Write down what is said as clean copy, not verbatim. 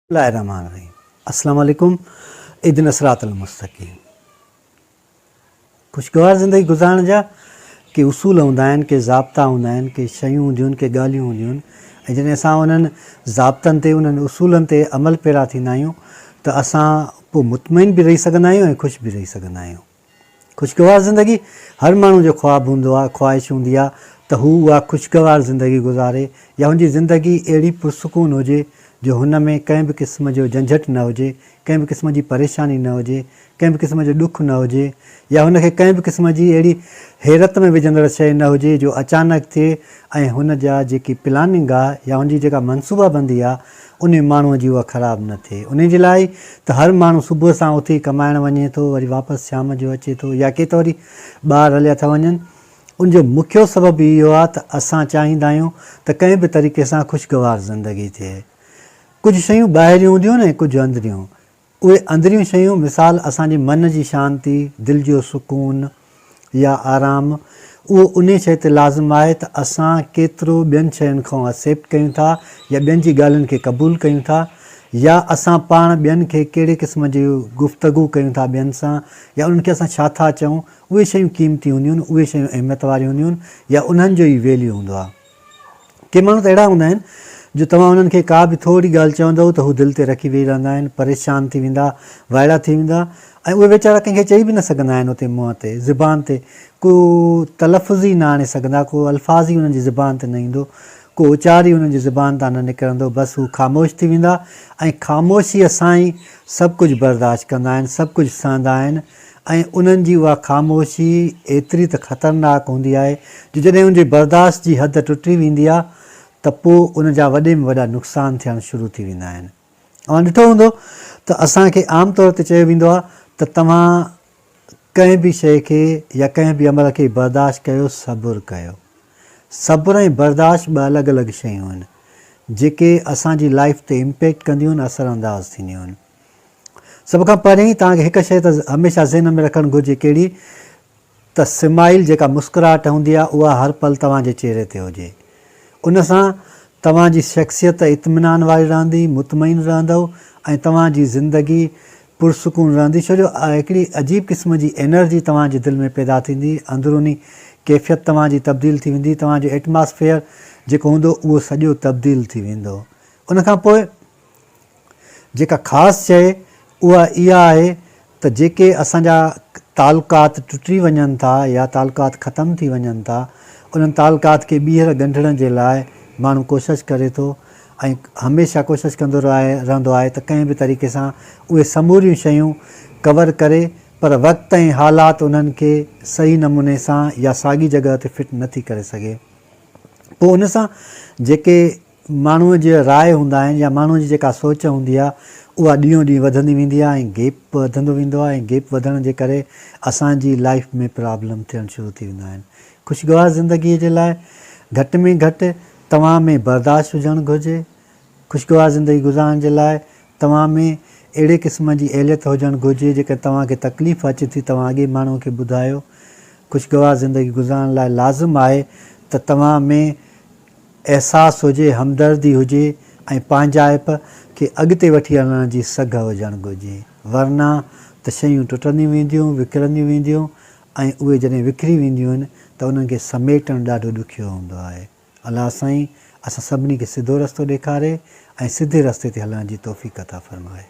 अस्सलाम वालेकुम। इदिन सिरातल मुस्तकीम। खुशगवार ज़िंदगी गुज़ारण जा के उसूल हूंदा आहिनि, के ज़ाब्ता हूंदा आहिनि, के शयूं हूंदियूं आहिनि, के ॻाल्हियूं हूंदियूं आहिनि। ऐं जॾहिं असां उन्हनि ज़ाब्तनि ते उन्हनि उसूलनि ते अमल पैरा थींदा आहियूं त असां पोइ मुतमइन बि रही सघंदा आहियूं ऐं ख़ुशि बि रही सघंदा आहियूं। खुशगवार ज़िंदगी हर माण्हू जो ख़्वाबु हूंदो आहे, ख़्वाहिश हूंदी आहे त हू उहा खुशगवार ज़िंदगी गुज़ारे या हुनजी ज़िंदगी अहिड़ी पुरसुकून हुजे जो हुन में कंहिं बि क़िस्म जो झंझट न हुजे, कंहिं बि क़िस्म जी परेशानी न हुजे, कंहिं बि क़िस्म जो ॾुखु न हुजे, या हुनखे कंहिं बि क़िस्म जी अहिड़ी हैरत में विझंदड़ शइ न हुजे जो अचानक थिए ऐं हुन जा जेकी प्लानिंग आहे या हुनजी जेका मनसूबाबंदी आहे उन माण्हूअ जी उहा ख़राबु न थिए। उन जे लाइ त हर माण्हू सुबुह सां उथी कमाइण वञे थो, वरी वापसि शाम जो अचे थो, या के त वरी ॿार हलिया था वञनि। उनजो मुख्य सबबु इहो आहे त असां चाहींदा आहियूं त कंहिं बि तरीक़े सां खुशगवार ज़िंदगी थिए। कुझु शयूं ॿाहिरियूं हूंदियूं आहिनि ऐं कुझु अंदरियूं। उहे अंदरियूं शयूं मिसाल असांजे मन जी शांती, दिलि जो सुकून या आराम, उहो उन शइ ते लाज़िम आहे त असां केतिरो ॿियनि शयुनि खां एक्सेप्ट कयूं था या ॿियनि जी ॻाल्हियुनि खे क़बूलु कयूं था, या असां पाण ॿियनि खे कहिड़े क़िस्म जी गुफ़्तगू कयूं था ॿियनि सां, या उन्हनि खे असां छा था चऊं। उहे शयूं क़ीमती हूंदियूं आहिनि, उहे शयूं अहमियत वारियूं हूंदियूं आहिनि, या उन्हनि जो ई वैल्यू हूंदो आहे। के माण्हू त अहिड़ा हूंदा आहिनि जो तव्हां उन्हनि खे का बि थोरी ॻाल्हि चवंदव त हू दिलि ते रखी वेही रहंदा आहिनि, परेशान थी वेंदा, वाइड़ा थी वेंदा, ऐं उहे वीचारा कंहिंखे चई बि न सघंदा आहिनि उते मुंहं ते, ज़ुबान ते को तलफ़ुज़ ई न आणे सघंदा, को अल्फाज़ ई उन्हनि जी ज़ुबान ते न ईंदो, को उचार ई उन्हनि जी ज़ुबान तां न निकिरंदो। बसि हू ख़ामोश थी वेंदा ऐं ख़ामोशीअ सां ई सभु कुझु बर्दाश्त कंदा आहिनि, सभु कुझु सहंदा आहिनि। ऐं उन्हनि जी उहा ख़ामोशी एतिरी त ख़तरनाक हूंदी आहे जो जॾहिं उनजी बर्दाश्त जी हद टुटी वेंदी आहे त पोइ उन जा वॾे में वॾा नुक़सान थियणु शुरू थी वेंदा आहिनि। ऐं ॾिठो हूंदो त असांखे आम तौर ते चयो वेंदो आहे त तव्हां कंहिं बि शइ खे या कंहिं बि अमल खे बर्दाश्त कयो, सब्रु कयो। सब्रु ऐं बर्दाश्त ॿ अलॻि अलॻि शयूं आहिनि जेके असांजी लाइफ ते इम्पैक्ट कंदियूं आहिनि, असरअंदाज़ थींदियूं आहिनि। सभ खां पहिरीं तव्हांखे हिकु शइ त हमेशह ज़हन में रखणु घुरिजे, कहिड़ी त स्माइल जेका मुस्कुराहट हूंदी आहे उहा हर पल तव्हांजे चहिरे ते हुजे। उन सां तव्हांजी शख़्सियत इत्मिनान वारी रहंदी, मुतमइन रहंदव ऐं तव्हांजी ज़िंदगी पुरसुकून रहंदी। छो जो हिकिड़ी अजीब क़िस्म जी एनर्जी तव्हांजे दिलि में पैदा थींदी, अंदरूनी कैफ़ियत तव्हांजी तब्दील थी वेंदी, तव्हांजो एटमॉस्फेयर जेको हूंदो उहो सॼो तब्दील थी वेंदो। उनखां पोइ जेका ख़ासि शइ उहा इहा आहे त जेके असांजा तालुकात टुटी वञनि था या तालुकात ख़तमु थी वञनि था, उन्हनि तालुकात खे ॿीहर ॻंढण जे लाइ माण्हू कोशिशि करे थो ऐं हमेशह कोशिशि कंदो रहंदो आहे त कंहिं बि तरीक़े सां उहे समूरियूं शयूं कवर करे, पर वक़्तु ऐं हालात उन्हनि खे सही नमूने सां या साॻी जॻह ते फिट नथी करे सघे। पोइ उन सां जेके माण्हूअ जे राय हूंदा आहिनि या माण्हूअ जी जेका सोच हूंदी आहे उहा ॾींहों ॾींहुं वधंदी वेंदी आहे ऐं गैप वधंदो वेंदो आहे, ऐं गैप वधण जे करे असांजी लाइफ में प्रॉब्लम थियणु शुरू थी वेंदा आहिनि। खुशगवार ज़िंदगीअ जे लाइ घटि में घटि तव्हां में बर्दाश्त हुजणु घुरिजे। खुशगवार ज़िंदगी गुज़ारण जे लाइ तव्हां में अहिड़े क़िस्म जी एलियत हुजणु घुरिजे जेके तव्हांखे तकलीफ़ अचे थी तव्हां अॻे माण्हूअ खे ॿुधायो। खुशगवार ज़िंदगी गुज़ारण लाइ लाज़िम आहे त तव्हां में अहसासु हुजे, हमदर्दी हुजे ऐं पंहिंजाइप खे अॻिते वठी हलण जी सघ हुजणु घुरिजे। वरना त शयूं टुटंदियूं वेंदियूं, विकिरंदियूं वेंदियूं, ऐं उहे जॾहिं विकिरी वेंदियूं आहिनि त उन्हनि खे समेटणु ॾाढो ॾुखियो हूंदो आहे। अलाह साईं असां सभिनी खे सिधो रस्तो ॾेखारे ऐं सिधे रस्ते ते हलण जी तौफ़ीक़ अता फ़रमाए।